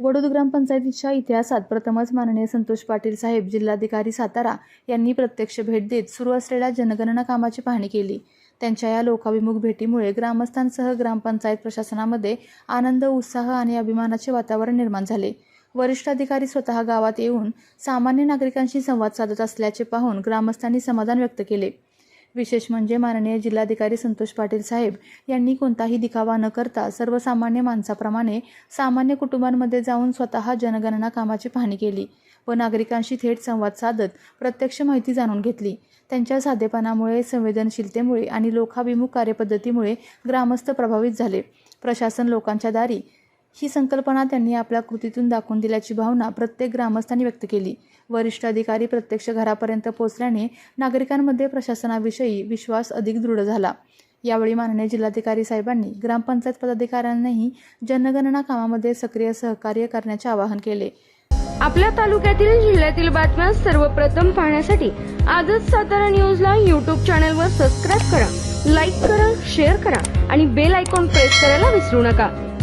वडोद ग्रामपंचायतीच्या इतिहासात प्रथमच माननीय संतोष पाटील साहेब जिल्हाधिकारी सातारा यांनी प्रत्यक्ष भेट देत सुरू असलेल्या जनगणना कामाची पाहणी केली। त्यांच्या या लोकाभिमुख भेटीमुळे ग्रामस्थांसह ग्रामपंचायत प्रशासनामध्ये आनंद, उत्साह आणि अभिमानाचे वातावरण निर्माण झाले। वरिष्ठ अधिकारी स्वतः गावात येऊन सामान्य नागरिकांशी संवाद साधत असल्याचे पाहून ग्रामस्थांनी समाधान व्यक्त केले। विशेष म्हणजे माननीय जिल्हाधिकारी संतोष पाटील साहेब यांनी कोणताही दिखावा न करता सर्वसामान्य माणसाप्रमाणे सामान्य कुटुंबांमध्ये जाऊन स्वतः जनगणना कामाची पाहणी केली व नागरिकांशी थेट संवाद साधत प्रत्यक्ष माहिती जाणून घेतली। त्यांच्या साधेपणामुळे, संवेदनशीलतेमुळे आणि लोकाभिमुख कार्यपद्धतीमुळे ग्रामस्थ प्रभावित झाले। प्रशासन लोकांच्या दारी ही संकल्पना त्यांनी आपल्या कृतीतून दाखवून दिल्याची भावना प्रत्येक ग्रामस्थांनी व्यक्त केली। वरिष्ठ अधिकारी प्रत्यक्ष घरापर्यंत पोहोचल्याने नागरिकांमध्ये प्रशासनाविषयी विश्वास अधिक दृढ झाला। यावेळी माननीय जिल्हाधिकारी साहेबांनी ग्रामपंचायत पदाधिकाऱ्यांनाही जनगणना कामामध्ये सक्रिय सहकार्य करण्याचे आवाहन केले। आपल्या तालुक्यातील जिल्ह्यातील बातम्या सर्वप्रथम पाहण्यासाठी आजच सातारा न्यूजला YouTube चॅनलवर सबस्क्राइब करा, लाईक करा, शेअर करा आणि बेल आयकॉन प्रेस करायला विसरू नका।